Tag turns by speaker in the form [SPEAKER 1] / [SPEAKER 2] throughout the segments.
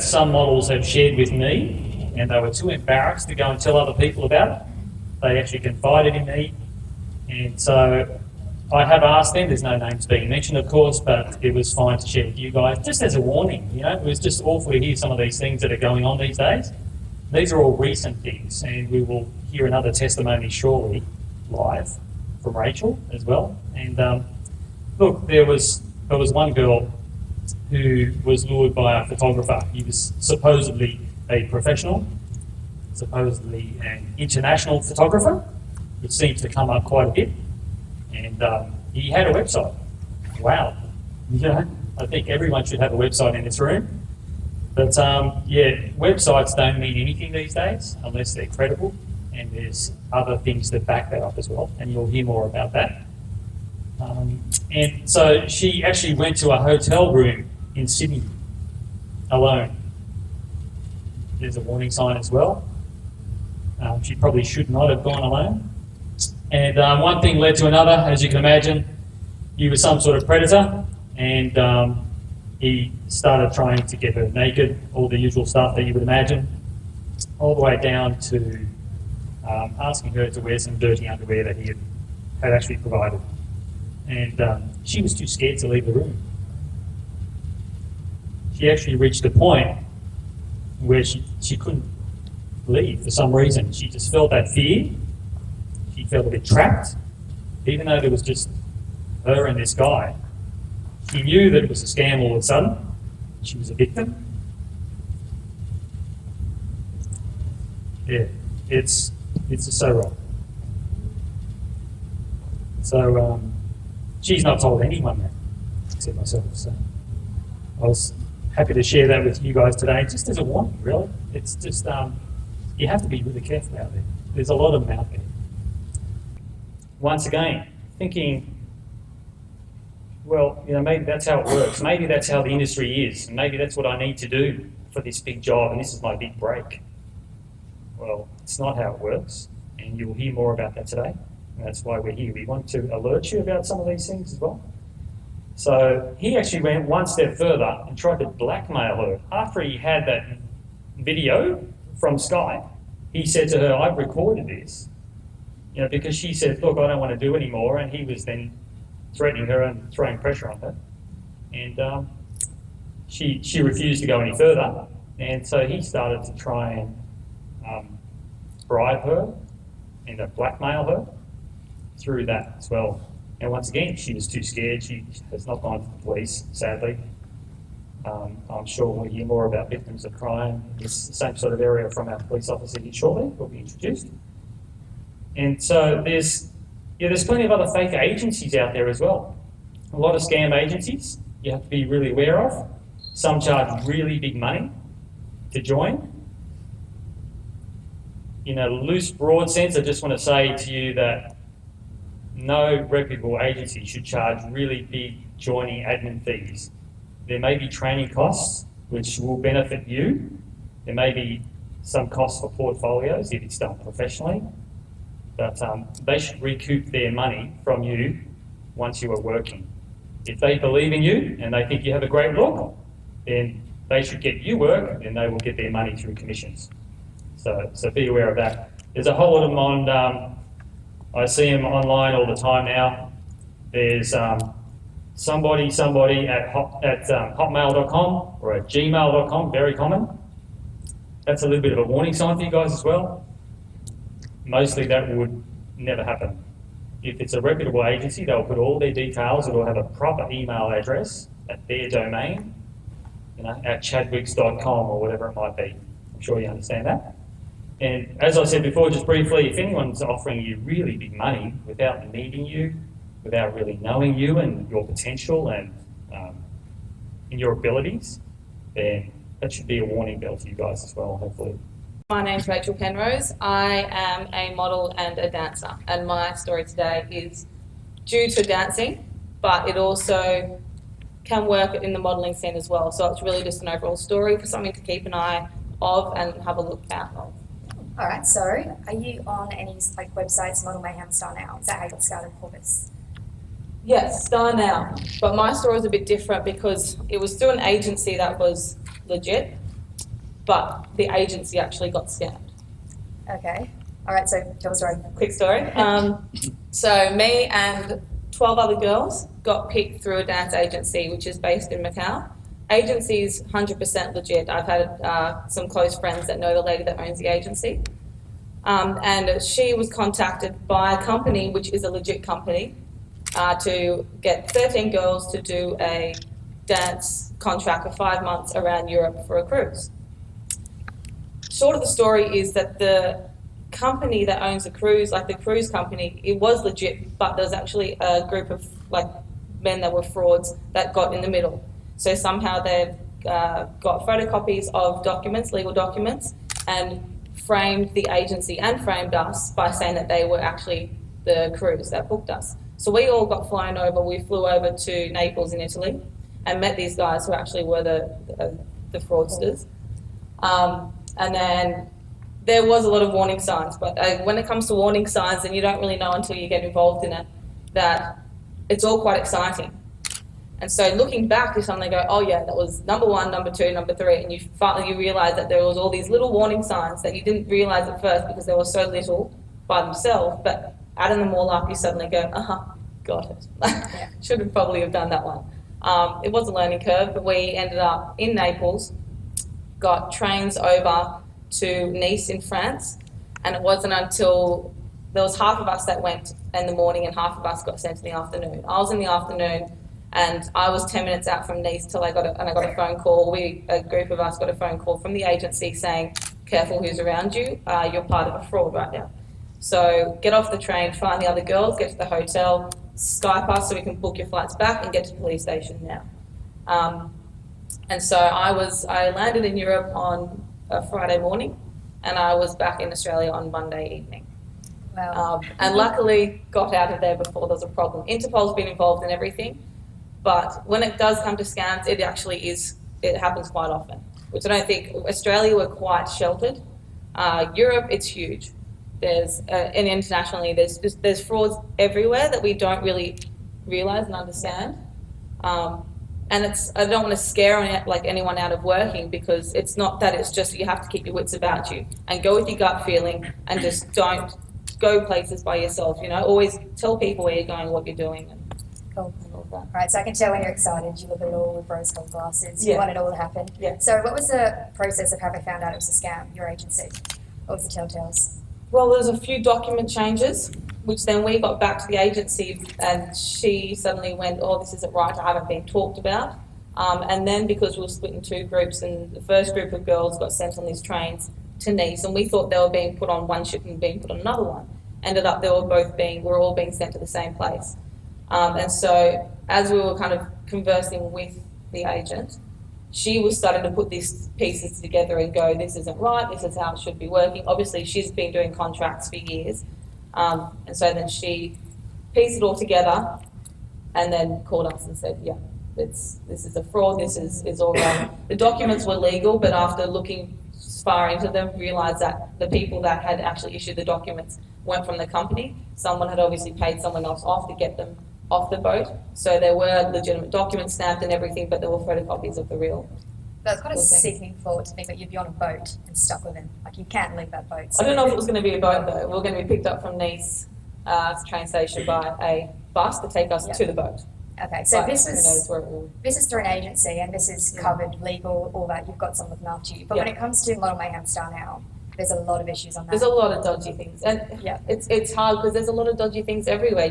[SPEAKER 1] some models have shared with me, and they were too embarrassed to go and tell other people about it. They actually confided in me, and so I have asked them. There's no names being mentioned, of course, but it was fine to share with you guys, just as a warning. You know, it was just awful to hear some of these things that are going on these days. These are all recent things, and we will hear another testimony shortly, live, from Rachel as well. And look, there was one girl who was lured by a photographer. He was supposedly a professional, supposedly an international photographer, which seems to come up quite a bit. And he had a website. Wow. You know, I think everyone should have a website in this room. But yeah, websites don't mean anything these days unless they're credible, and there's other things that back that up as well, and you'll hear more about that. And so she actually went to a hotel room in Sydney alone. There's a warning sign as well. She probably should not have gone alone. And one thing led to another, as you can imagine. He was some sort of predator, and he started trying to get her naked, all the usual stuff that you would imagine, all the way down to asking her to wear some dirty underwear that he had actually provided. And she was too scared to leave the room. She actually reached a point where she couldn't leave for some reason. She just felt that fear. She felt a bit trapped, even though there was just her and this guy. She knew that it was a scam all of a sudden. She was a victim. Yeah, it's just so wrong. So she's not told anyone that, except myself. So I was happy to share that with you guys today, just as a warning, really. It's just, you have to be really careful out there. There's a lot of them out there. Once again, thinking, well, you know, maybe that's how it works. Maybe that's how the industry is. And maybe that's what I need to do for this big job, and this is my big break. Well, it's not how it works, and you'll hear more about that today. And that's why we're here. We want to alert you about some of these things as well. So he actually went one step further and tried to blackmail her. After he had that video from Sky, he said to her, "I've recorded this." You know, because she said, "Look, I don't want to do anymore," and he was then threatening her and throwing pressure on her. And she refused to go any further. And so he started to try and bribe her and blackmail her through that as well. And once again, she was too scared. She has not gone to the police, sadly. I'm sure we'll hear more about victims of crime. It's the same sort of area from our police officer here shortly, will be introduced. And so there's plenty of other fake agencies out there as well. A lot of scam agencies you have to be really aware of. Some charge really big money to join. In a loose, broad sense, I just want to say to you that no reputable agency should charge really big joining admin fees. There may be training costs which will benefit you. There may be some costs for portfolios if it's done professionally. But they should recoup their money from you once you are working. If they believe in you and they think you have a great look, then they should get you work and they will get their money through commissions. So be aware of that. There's a whole lot of them on, I see them online all the time now. There's somebody at hotmail.com or at gmail.com, very common. That's a little bit of a warning sign for you guys as well. Mostly that would never happen. If it's a reputable agency, they'll put all their details, it'll have a proper email address at their domain, you know, at chadwicks.com or whatever it might be. I'm sure you understand that. And as I said before, just briefly, if anyone's offering you really big money without needing you, without really knowing you and your potential and your abilities, then that should be a warning bell to you guys as well, hopefully.
[SPEAKER 2] My name's Rachel Penrose. I am a model and a dancer, and my story today is due to dancing, but it also can work in the modelling scene as well. So it's really just an overall story for something to keep an eye of and have a look out of.
[SPEAKER 3] All right, so are you on any like websites, Model Mayhem, Star Now? Is that how you got started for this?
[SPEAKER 2] Yes, Star Now, but my story is a bit different because it was through an agency that was legit. but the agency actually got scammed.
[SPEAKER 3] Okay. All right, so tell us story.
[SPEAKER 2] Quick story. So me and 12 other girls got picked through a dance agency, which is based in Macau. Agency's 100% legit. I've had some close friends that know the lady that owns the agency. And she was contacted by a company, which is a legit company, to get 13 girls to do a dance contract for 5 months around Europe for a cruise. Short of the story is that the company that owns the cruise, like the cruise company, it was legit, but there was actually a group of like men that were frauds that got in the middle. So somehow they've got photocopies of documents, legal documents, and framed the agency and framed us by saying that they were actually the cruise that booked us. So we all got flown over. We flew over to Naples in Italy and met these guys who actually were the fraudsters. And then there was a lot of warning signs, but when it comes to warning signs, and you don't really know until you get involved in it, that it's all quite exciting. And so looking back, you suddenly go, oh yeah, that was number 1, number 2, number 3, and you finally realise that there was all these little warning signs that you didn't realise at first because they were so little by themselves, but adding them all up, you suddenly go, got it. Should have probably have done that one. It was a learning curve, but we ended up in Naples, got trains over to Nice in France, and it wasn't until there was half of us that went in the morning and half of us got sent in the afternoon. I was in the afternoon, and I was 10 minutes out from Nice till I got a phone call. A group of us got a phone call from the agency saying, careful who's around you, you're part of a fraud right now. So get off the train, find the other girls, get to the hotel, Skype us so we can book your flights back and get to the police station now. And so I landed in Europe on a Friday morning, and I was back in Australia on Monday evening.
[SPEAKER 3] Wow.
[SPEAKER 2] And luckily got out of there before there was a problem. Interpol's been involved in everything, but when it does come to scams, it happens quite often, which I don't think. Australia, we're quite sheltered. Europe, it's huge. And internationally, there's frauds everywhere that we don't really realise and understand. And I don't want to scare anyone out of working, because it's not that, it's just you have to keep your wits about you and go with your gut feeling and just don't go places by yourself, always tell people where you're going, what you're doing.
[SPEAKER 3] Cool.
[SPEAKER 2] And all that.
[SPEAKER 3] All right, so I can tell when you're excited, you look at it all with rose-colored glasses. You
[SPEAKER 2] Yeah.
[SPEAKER 3] want it all to happen.
[SPEAKER 2] Yeah.
[SPEAKER 3] So what was the process of how they found out it was a scam, your agency? What was the telltales?
[SPEAKER 2] Well, there's a few document changes, which then we got back to the agency, and she suddenly went, oh, this isn't right, I haven't been talked about. And then because we were split in 2 groups, and the first group of girls got sent on these trains to Nice, and we thought they were being put on one ship and being put on another one. Ended up we're all being sent to the same place. And so as we were kind of conversing with the agent, she was starting to put these pieces together and go, this isn't right, this is how it should be working. Obviously, she's been doing contracts for years. And so then she pieced it all together and then called us and said, yeah, this is a fraud, this is all wrong. The documents were legal, but after looking far into them, realised that the people that had actually issued the documents weren't from the company. Someone had obviously paid someone else off to get them off the boat. So there were legitimate documents stamped and everything, but there were photocopies of the real.
[SPEAKER 3] That's kind of
[SPEAKER 2] Cool thing.
[SPEAKER 3] sickening thought to think that you'd be on a boat and stuck with him. Like, you can't leave that boat.
[SPEAKER 2] I don't know if it was going to be a boat though. We were going to be picked up from Nice train station by a bus to take us
[SPEAKER 3] Yeah.
[SPEAKER 2] to the boat.
[SPEAKER 3] Okay, so
[SPEAKER 2] But
[SPEAKER 3] this
[SPEAKER 2] who knows
[SPEAKER 3] is
[SPEAKER 2] where it will.
[SPEAKER 3] through an agency, and this is
[SPEAKER 2] Yeah.
[SPEAKER 3] covered, legal, all that. You've got someone looking after you. But when
[SPEAKER 2] Yeah.
[SPEAKER 3] it comes to Model Mayhem Star now, there's a lot of issues on that.
[SPEAKER 2] There's a lot of dodgy things, and
[SPEAKER 3] Yeah.
[SPEAKER 2] it's hard because there's a lot of dodgy things everywhere.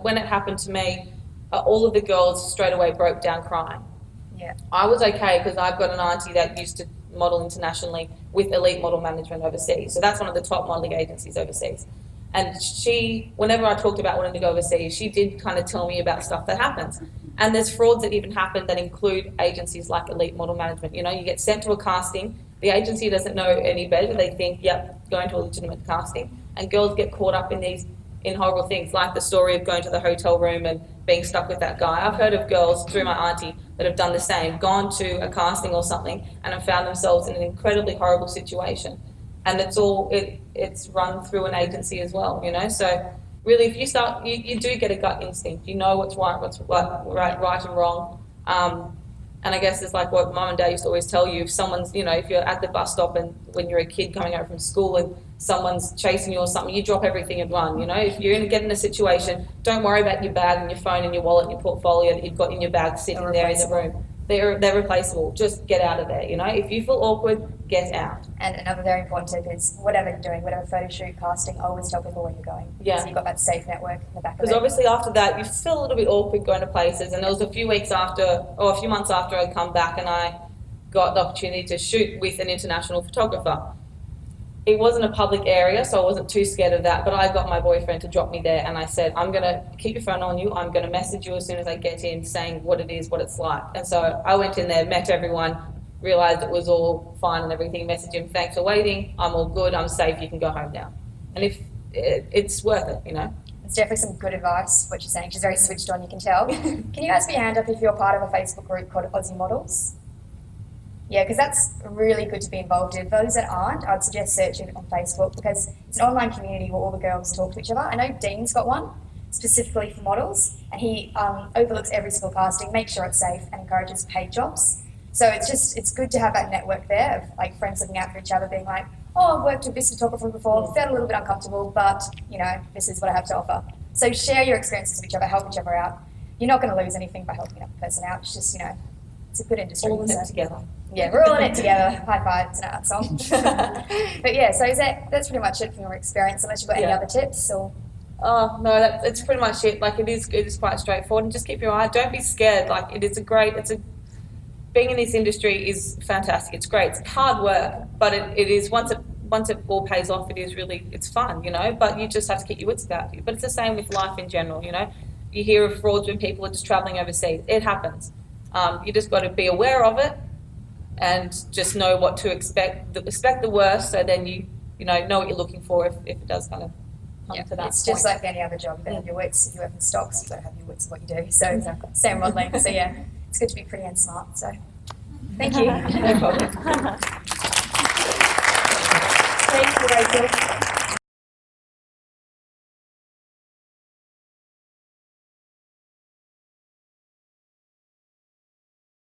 [SPEAKER 2] When it happened to me, all of the girls straight away broke down crying.
[SPEAKER 3] Yeah.
[SPEAKER 2] I was okay because I've got an auntie that used to model internationally with Elite Model Management overseas. So that's one of the top modeling agencies overseas. And she, whenever I talked about wanting to go overseas, she did kind of tell me about stuff that happens. And there's frauds that even happen that include agencies like Elite Model Management. You get sent to a casting, the agency doesn't know any better. They think, yep, going to a legitimate casting. And girls get caught up in horrible things, like the story of going to the hotel room and being stuck with that guy. I've heard of girls through my auntie that have done the same, gone to a casting or something and have found themselves in an incredibly horrible situation. And it's run through an agency as well, So really, if you you do get a gut instinct. You know what's right, right and wrong. And I guess it's like what mum and dad used to always tell you, if someone's, you know, if you're at the bus stop and when you're a kid coming out from school and someone's chasing you or something, you drop everything and run, you know. If you're going to get in a situation, don't worry about your bag and your phone and your wallet and your portfolio that you've got in your bag sitting there in the room. They're replaceable. Just get out of there, you know. If you feel awkward, get out.
[SPEAKER 3] And another very important tip is whatever you're doing, whatever photo shoot, casting, always tell people where you're going.
[SPEAKER 2] Yeah.
[SPEAKER 3] So you've got that safe network in the back of
[SPEAKER 2] Because
[SPEAKER 3] it.
[SPEAKER 2] obviously after that, you feel a little bit awkward going to places. And there was a few weeks after, or a few months after I'd come back and I got the opportunity to shoot with an international photographer. It wasn't a public area, so I wasn't too scared of that, but I got my boyfriend to drop me there and I said, I'm going to keep your phone on you, I'm going to message you as soon as I get in saying what it is, what it's like. And so I went in there, met everyone, realised it was all fine and everything, messaged him, thanks for waiting, I'm all good, I'm safe, you can go home now. And if it's worth it, you know.
[SPEAKER 3] It's definitely some good advice, what you're saying. She's very switched on, you can tell. Can you guys put your hand up if you're part of a Facebook group called Aussie Models? Yeah, because that's really good to be involved in. For those that aren't, I'd suggest searching it on Facebook because it's an online community where all the girls talk to each other. I know Dean's got one specifically for models, and he overlooks every single casting, makes sure it's safe, and encourages paid jobs. So it's good to have that network there of like friends looking out for each other, being like, oh, I've worked with this photographer before, felt a little bit uncomfortable, but you know, this is what I have to offer. So share your experiences with each other, help each other out. You're not going to lose anything by helping another person out. It's just, you know, it's a good industry.
[SPEAKER 2] All in it together.
[SPEAKER 3] Yeah, we're all in it together. High five, it's an art song. But yeah, so that's pretty much it from your experience, unless you've got any
[SPEAKER 2] Yeah.
[SPEAKER 3] other tips or.
[SPEAKER 2] Oh no, it's pretty much it. Like it is quite straightforward, and just keep your eye. Don't be scared. Like being in this industry is fantastic. It's great. It's hard work, but it is once it all pays off, it's fun, you know. But you just have to keep your wits about you. But it's the same with life in general, you know. You hear of frauds when people are just traveling overseas. It happens. You just got to be aware of it and just know what to expect. Expect the worst, so then you know what you're looking for if it does kind of come to that
[SPEAKER 3] It's
[SPEAKER 2] point.
[SPEAKER 3] just like any other job. You've got to have your wits. If you work in stocks, you've got to have your wits in what you do. So
[SPEAKER 2] Exactly.
[SPEAKER 3] same modelling. So yeah, it's good to be pretty and smart. So thank you.
[SPEAKER 2] No problem.
[SPEAKER 3] Thank you, Rachel.